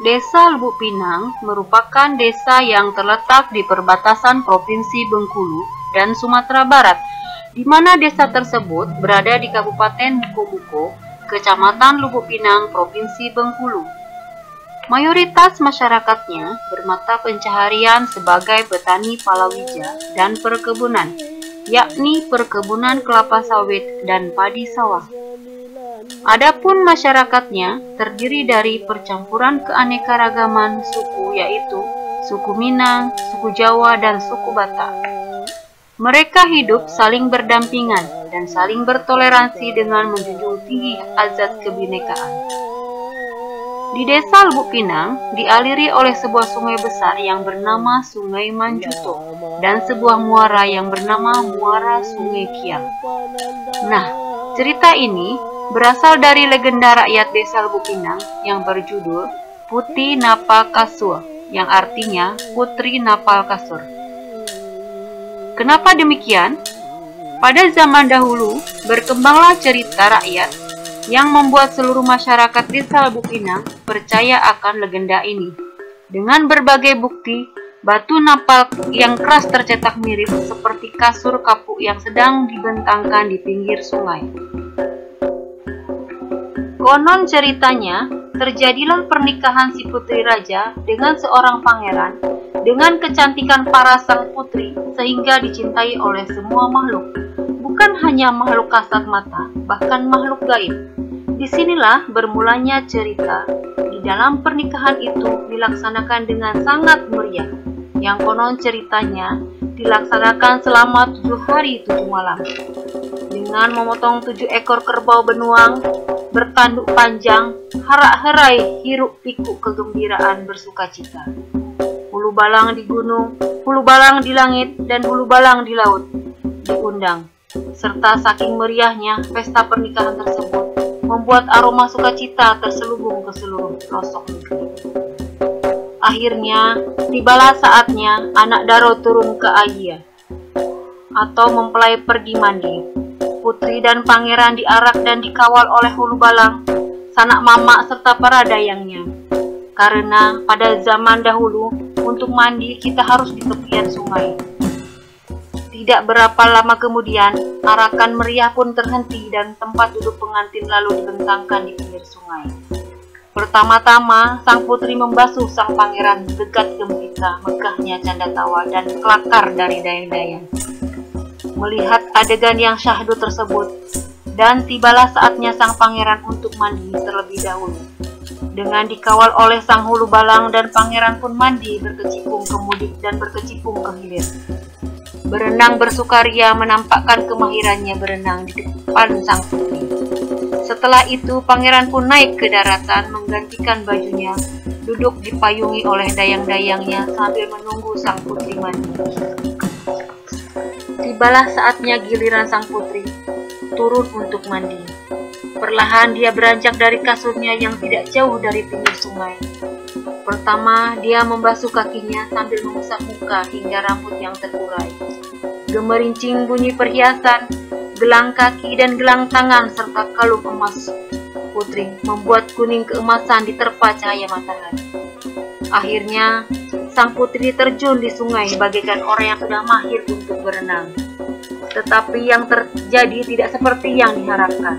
Desa Lubuk Pinang merupakan desa yang terletak di perbatasan Provinsi Bengkulu dan Sumatera Barat, di mana desa tersebut berada di Kabupaten Buko-Buko, Kecamatan Lubuk Pinang, Provinsi Bengkulu. Mayoritas masyarakatnya bermata pencaharian sebagai petani palawija dan perkebunan, yakni perkebunan kelapa sawit dan padi sawah. Adapun masyarakatnya terdiri dari percampuran keanekaragaman suku, yaitu suku Minang, suku Jawa, dan suku Batak. Mereka hidup saling berdampingan dan saling bertoleransi dengan menjunjung tinggi azas kebinekaan. Di desa Lubuk Pinang dialiri oleh sebuah sungai besar yang bernama Sungai Manjuto dan sebuah muara yang bernama Muara Sungai Kiang. Nah, cerita ini berasal dari legenda rakyat desa Lubuk Pinang yang berjudul Putri Napal Kasur, yang artinya Putri Napal Kasur. Kenapa demikian? Pada zaman dahulu berkembanglah cerita rakyat yang membuat seluruh masyarakat desa Lubuk Pinang percaya akan legenda ini. Dengan berbagai bukti, batu napal yang keras tercetak mirip seperti kasur kapuk yang sedang dibentangkan di pinggir sungai. Konon ceritanya, terjadilah pernikahan si putri raja dengan seorang pangeran dengan kecantikan paras sang putri sehingga dicintai oleh semua makhluk. Bukan hanya makhluk kasat mata, bahkan makhluk gaib. Disinilah bermulanya cerita. Di dalam pernikahan itu dilaksanakan dengan sangat meriah, yang konon ceritanya dilaksanakan selama 7 hari 7 malam. Dengan memotong 7 ekor kerbau benuang, bertanduk panjang, harak-herai, hiruk pikuk kegembiraan bersukacita. Hulu balang di gunung, hulu balang di langit, dan hulu balang di laut diundang. Serta saking meriahnya pesta pernikahan tersebut membuat aroma sukacita terselubung ke seluruh pelosok negeri. Akhirnya, tibalah saatnya anak Daro turun ke Ayia atau mempelai pergi mandi. Putri dan pangeran diarak dan dikawal oleh hulu balang, sanak mamak serta para dayangnya. Karena pada zaman dahulu, untuk mandi kita harus di tepian sungai. Tidak berapa lama kemudian, arakan meriah pun terhenti dan tempat duduk pengantin lalu dibentangkan di pinggir sungai. Pertama-tama, sang putri membasuh sang pangeran dekat gembira, megahnya canda tawa dan kelakar dari dayang-dayang. Melihat adegan yang syahdu tersebut, dan tibalah saatnya sang pangeran untuk mandi terlebih dahulu. Dengan dikawal oleh sang hulu balang dan pangeran pun mandi berkecimpung ke mudik dan berkecimpung ke hilir. Berenang bersukaria menampakkan kemahirannya berenang di depan sang putri. Setelah itu pangeran pun naik ke daratan menggantikan bajunya, duduk dipayungi oleh dayang-dayangnya sambil menunggu sang putri mandi. Tibalah saatnya giliran sang putri turun untuk mandi. Perlahan dia beranjak dari kasurnya yang tidak jauh dari pinggir sungai. Pertama, dia membasuh kakinya sambil mengusap muka hingga rambut yang terurai. Gemerincing bunyi perhiasan, gelang kaki dan gelang tangan serta kalung emas putri membuat kuning keemasan diterpa cahaya matahari. Akhirnya, sang putri terjun di sungai bagaikan orang yang sudah mahir untuk berenang. Tetapi yang terjadi tidak seperti yang diharapkan.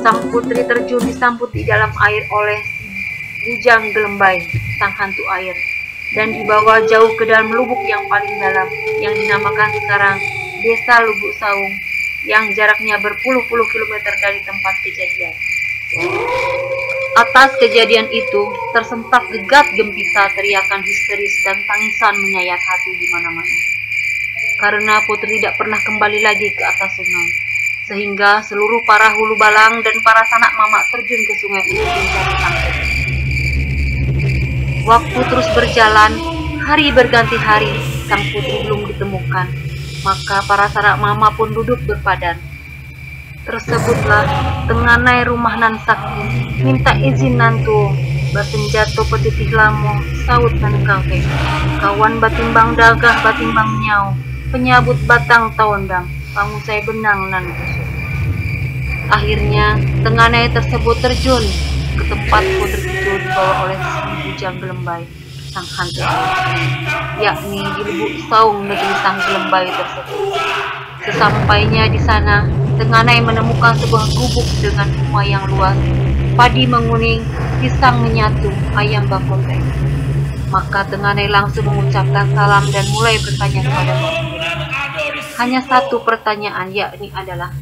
Sang putri terjun disambut di dalam air oleh Bujang Gelembai, sang hantu air, dan dibawa jauh ke dalam lubuk yang paling dalam, yang dinamakan sekarang Desa Lubuk Saung, yang jaraknya berpuluh-puluh kilometer dari tempat kejadian. Atas kejadian itu, tersentak gegap gempita teriakan histeris dan tangisan menyayat hati di mana-mana. Karena putri tidak pernah kembali lagi ke atas sungai, sehingga seluruh para hulu balang dan para sanak mamak terjun ke sungai untuk mencari sang putri. Waktu terus berjalan, hari berganti hari, sang putri belum ditemukan. Maka para sanak mama pun duduk berpadan. Tersebutlah tenganai rumah nan sakti, minta izin nantu, bersenjato petitih lamo, saut nan kangke, kawan batimbang dagah batimbang nyau, penyabut batang tawandang, pangusai benang nan kusuk. Akhirnya, tenganai tersebut terjun ke tempat putri itu dibawa oleh si Bujang Gelembai, sang hantu air, yakni di Lubuk Saung, negeri sang Gelembai tersebut. Sesampainya di sana, Tenganai menemukan sebuah gubuk dengan rumah yang luas, padi menguning, pisang menyatu, ayam bakoteng. Maka Tenganai langsung mengucapkan salam dan mulai bertanya kepada penghuni. Hanya satu pertanyaan, yakni adalah,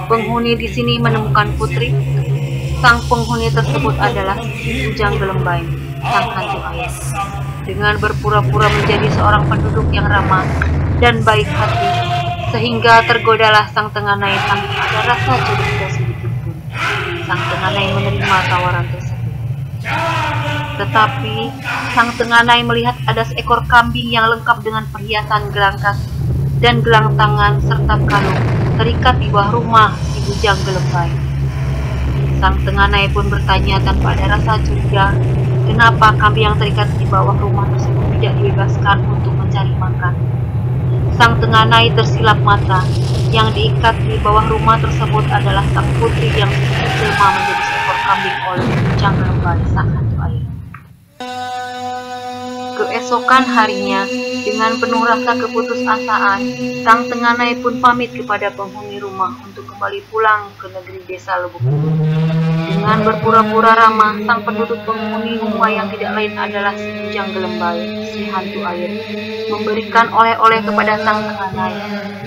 penghuni di sini menemukan putri? Sang penghuni tersebut adalah Bujang Gelembai, sang hantu air. Dengan berpura-pura menjadi seorang penduduk yang ramah dan baik hati, sehingga tergodalah sang Tenganai tanpa ada rasa curiga sedikit pun. Sang Tenganai menerima tawaran tersebut. Tetapi sang Tenganai melihat ada seekor kambing yang lengkap dengan perhiasan gelang kaki dan gelang tangan serta kalung terikat di bawah rumah si Bujang Gelembai. Sang Tenganai pun bertanya tanpa ada rasa curiga, kenapa kambing yang terikat di bawah rumah tersebut tidak dibebaskan untuk mencari makan. Sang Tenganai tersilap mata. Yang diikat di bawah rumah tersebut adalah sang putri yang dijelma menjadi seekor kambing oleh Bujang Gelembai, sang hantu air. Keesokan harinya, dengan penuh rasa keputusasaan, sang Tenganai pun pamit kepada penghuni rumah untuk kembali pulang ke negeri desa Lubuk Bulu. Dengan berpura-pura ramah, sang penduduk penghuni rumah yang tidak lain adalah si Bujang Gelembai, si hantu air, memberikan oleh-oleh kepada sang Tenganai,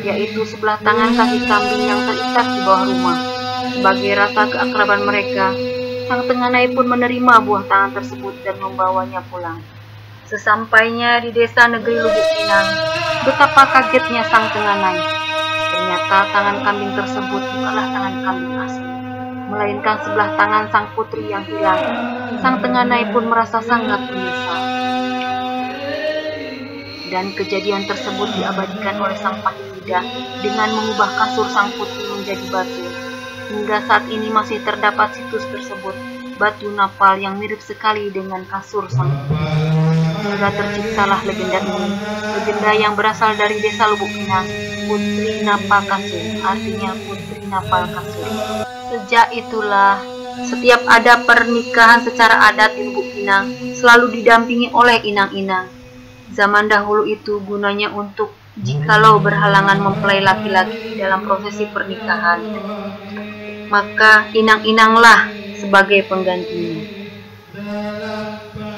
yaitu sebelah tangan kaki kambing yang terikat di bawah rumah. Sebagai rasa keakraban mereka, sang Tenganai pun menerima buah tangan tersebut dan membawanya pulang. Sesampainya di desa negeri Lubuk Pinang, betapa kagetnya sang Tenganai. Ternyata tangan kambing tersebut bukanlah tangan kambing asli, melainkan sebelah tangan sang putri yang hilang. Sang Tenganai pun merasa sangat menyesal. Dan kejadian tersebut diabadikan oleh sang Pahitida dengan mengubah kasur sang putri menjadi batu. Hingga saat ini masih terdapat situs tersebut, batu napal yang mirip sekali dengan kasur sang putri. Hingga terciptalah legenda ini, legenda yang berasal dari desa Lubuk Pinang, Putri Napa Kasur, artinya Putri Napal Kasur. Sejak itulah, setiap ada pernikahan secara adat di Lubuk Pinang selalu didampingi oleh inang-inang. Zaman dahulu itu gunanya untuk jikalau berhalangan mempelai laki-laki dalam prosesi pernikahan, maka inang-inanglah sebagai penggantinya.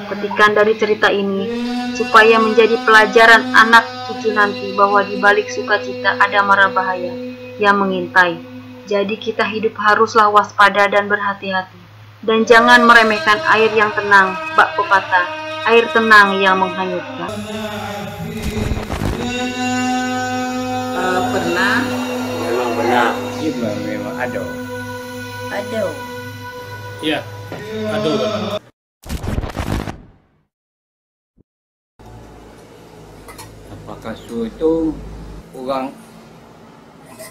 Petikan dari cerita ini supaya menjadi pelajaran anak cucu nanti bahwa di balik sukacita ada mara bahaya yang mengintai. Jadi kita hidup haruslah waspada dan berhati-hati, dan jangan meremehkan air yang tenang. Bak pepatah, air tenang yang menghanyutkan. Pernah? Memang benar. Iya, memang ada. Ada. Iya, ada memang. Apakah itu orang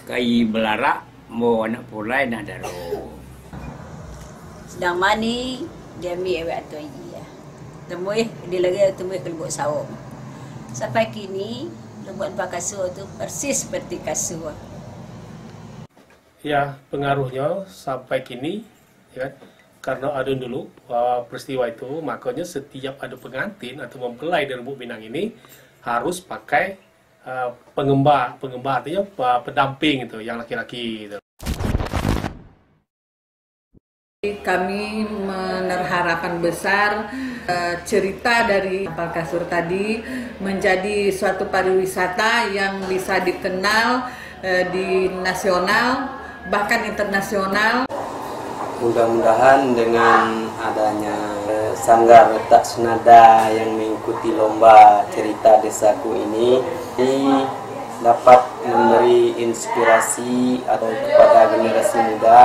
kai belarak mau anak pulai nak daro. Sedang mani dia ambil awak tu ya. Temui dia lagi temui ke Lubuk Saung. Sampai kini Lubuk Kasur tu persis seperti kasur. Ya, pengaruhnya sampai kini, ya, karena ada dulu peristiwa itu, makanya setiap ada pengantin atau mempelai dari Lubuk Pinang ini harus pakai pengembar artinya pendamping itu, yang laki-laki itu. Kami menerharapan besar cerita dari Napal Kasur tadi menjadi suatu pariwisata yang bisa dikenal di nasional bahkan internasional. Mudah-mudahan dengan adanya sanggar retak senada yang mengikuti lomba cerita desaku ini dapat memberi inspirasi atau kepada generasi muda